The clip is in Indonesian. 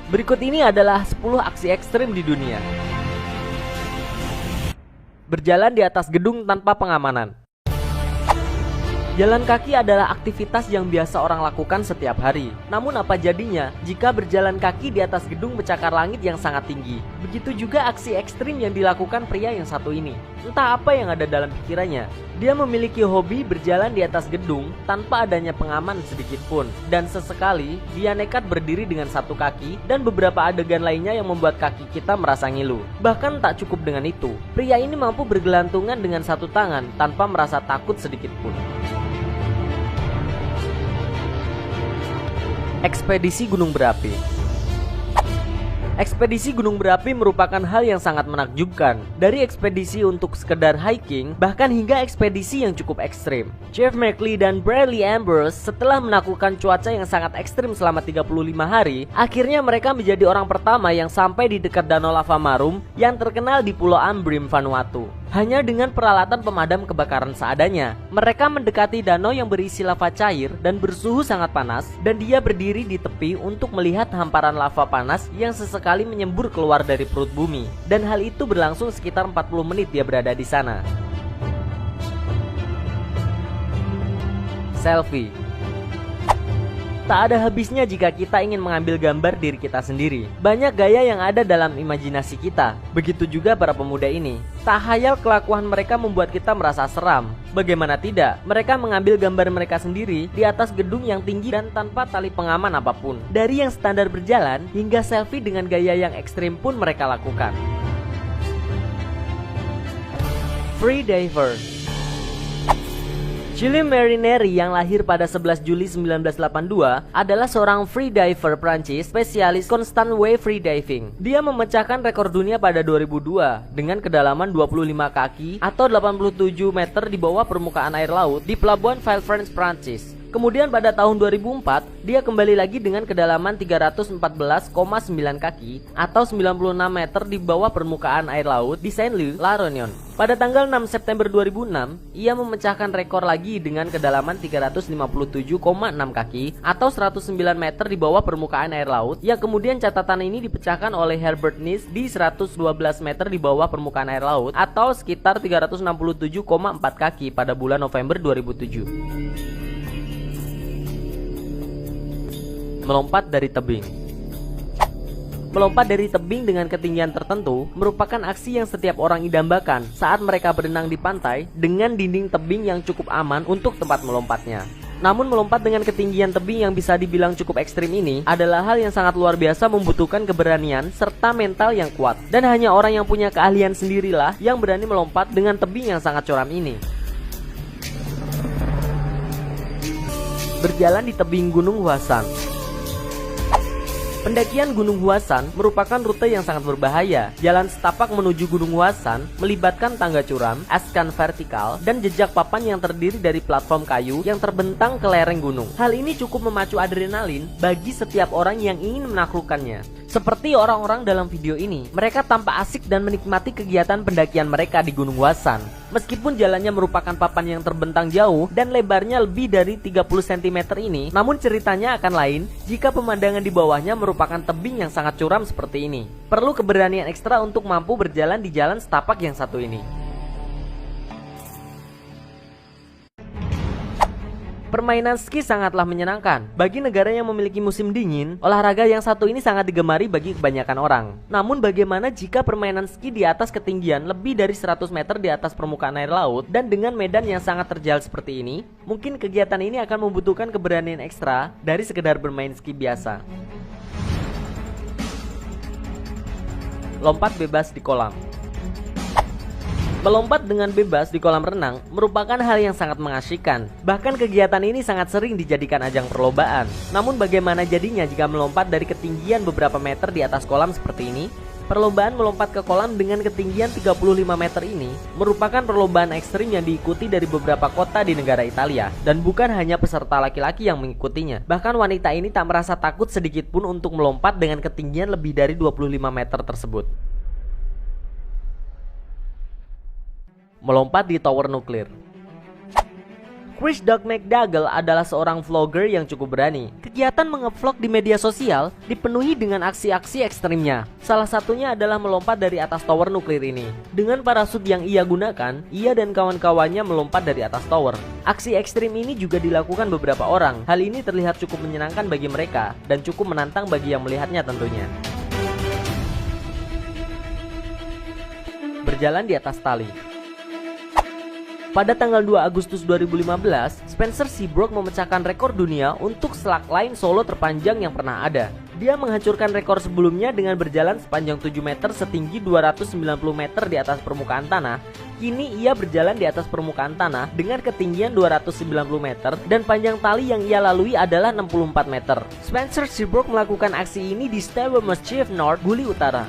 Berikut ini adalah 10 aksi ekstrim di dunia. Berjalan di atas gedung tanpa pengamanan. Jalan kaki adalah aktivitas yang biasa orang lakukan setiap hari. Namun apa jadinya jika berjalan kaki di atas gedung pencakar langit yang sangat tinggi? Begitu juga aksi ekstrim yang dilakukan pria yang satu ini. Entah apa yang ada dalam pikirannya. Dia memiliki hobi berjalan di atas gedung tanpa adanya pengaman sedikit pun. Dan sesekali dia nekat berdiri dengan satu kaki dan beberapa adegan lainnya yang membuat kaki kita merasa ngilu. Bahkan tak cukup dengan itu, pria ini mampu bergelantungan dengan satu tangan tanpa merasa takut sedikit pun. Ekspedisi gunung berapi. Ekspedisi gunung berapi merupakan hal yang sangat menakjubkan. Dari ekspedisi untuk sekedar hiking, bahkan hingga ekspedisi yang cukup ekstrim. Jeff Merkley dan Bradley Ambrose setelah melakukan cuaca yang sangat ekstrim selama 35 hari, akhirnya mereka menjadi orang pertama yang sampai di dekat Danau Lava Marum yang terkenal di Pulau Ambrim, Vanuatu. Hanya dengan peralatan pemadam kebakaran seadanya, mereka mendekati danau yang berisi lava cair dan bersuhu sangat panas, dan dia berdiri di tepi untuk melihat hamparan lava panas yang sesekali menyembur keluar dari perut bumi. Dan hal itu berlangsung sekitar 40 menit dia berada di sana. Selfie. Tak ada habisnya jika kita ingin mengambil gambar diri kita sendiri. Banyak gaya yang ada dalam imajinasi kita. Begitu juga para pemuda ini. Tak hayal kelakuan mereka membuat kita merasa seram. Bagaimana tidak, mereka mengambil gambar mereka sendiri di atas gedung yang tinggi dan tanpa tali pengaman apapun. Dari yang standar berjalan hingga selfie dengan gaya yang ekstrim pun mereka lakukan. Free diver. Jules Marineri yang lahir pada 11 Juli 1982 adalah seorang freediver Prancis spesialis constant wave freediving. Dia memecahkan rekor dunia pada 2002 dengan kedalaman 25 kaki atau 87 meter di bawah permukaan air laut di pelabuhan Villefranche, Prancis. Kemudian pada tahun 2004, dia kembali lagi dengan kedalaman 314,9 kaki atau 96 meter di bawah permukaan air laut di Saint-Louis, La Réunion. Pada tanggal 6 September 2006, ia memecahkan rekor lagi dengan kedalaman 357,6 kaki atau 109 meter di bawah permukaan air laut, yang kemudian catatan ini dipecahkan oleh Herbert Nice di 112 meter di bawah permukaan air laut atau sekitar 367,4 kaki pada bulan November 2007. Melompat dari tebing. Melompat dari tebing dengan ketinggian tertentu merupakan aksi yang setiap orang idambakan saat mereka berenang di pantai dengan dinding tebing yang cukup aman untuk tempat melompatnya. Namun melompat dengan ketinggian tebing yang bisa dibilang cukup ekstrim ini adalah hal yang sangat luar biasa, membutuhkan keberanian serta mental yang kuat. Dan hanya orang yang punya keahlian sendirilah yang berani melompat dengan tebing yang sangat curam ini. Berjalan di tebing Gunung Huasan. Pendakian Gunung Huasan merupakan rute yang sangat berbahaya. Jalan setapak menuju Gunung Huasan melibatkan tangga curam, askan vertikal, dan jejak papan yang terdiri dari platform kayu yang terbentang ke lereng gunung. Hal ini cukup memacu adrenalin bagi setiap orang yang ingin menaklukkannya. Seperti orang-orang dalam video ini, mereka tampak asik dan menikmati kegiatan pendakian mereka di Gunung Huasan. Meskipun jalannya merupakan papan yang terbentang jauh dan lebarnya lebih dari 30 cm ini, namun ceritanya akan lain jika pemandangan di bawahnya merupakan tebing yang sangat curam seperti ini. Perlu keberanian ekstra untuk mampu berjalan di jalan setapak yang satu ini. Permainan ski sangatlah menyenangkan. Bagi negara yang memiliki musim dingin, olahraga yang satu ini sangat digemari bagi kebanyakan orang. Namun bagaimana jika permainan ski di atas ketinggian lebih dari 100 meter di atas permukaan air laut dan dengan medan yang sangat terjal seperti ini? Mungkin kegiatan ini akan membutuhkan keberanian ekstra dari sekedar bermain ski biasa. Lompat bebas di kolam. Melompat dengan bebas di kolam renang merupakan hal yang sangat mengasyikkan. Bahkan kegiatan ini sangat sering dijadikan ajang perlombaan. Namun bagaimana jadinya jika melompat dari ketinggian beberapa meter di atas kolam seperti ini? Perlombaan melompat ke kolam dengan ketinggian 35 meter ini merupakan perlombaan ekstrim yang diikuti dari beberapa kota di negara Italia. Dan bukan hanya peserta laki-laki yang mengikutinya. Bahkan wanita ini tak merasa takut sedikit pun untuk melompat dengan ketinggian lebih dari 25 meter tersebut. Melompat di tower nuklir. Chris Doug McDougall adalah seorang vlogger yang cukup berani. Kegiatan mengevlog di media sosial dipenuhi dengan aksi-aksi ekstrimnya. Salah satunya adalah melompat dari atas tower nuklir ini. Dengan parasut yang ia gunakan, ia dan kawan-kawannya melompat dari atas tower. Aksi ekstrim ini juga dilakukan beberapa orang. Hal ini terlihat cukup menyenangkan bagi mereka dan cukup menantang bagi yang melihatnya tentunya. Berjalan di atas tali. Pada tanggal 2 Agustus 2015, Spencer Seabrook memecahkan rekor dunia untuk slackline solo terpanjang yang pernah ada. Dia menghancurkan rekor sebelumnya dengan berjalan sepanjang 7 meter setinggi 290 meter di atas permukaan tanah. Kini ia berjalan di atas permukaan tanah dengan ketinggian 290 meter dan panjang tali yang ia lalui adalah 64 meter. Spencer Seabrook melakukan aksi ini di Stairway Mischief North, Guli Utara.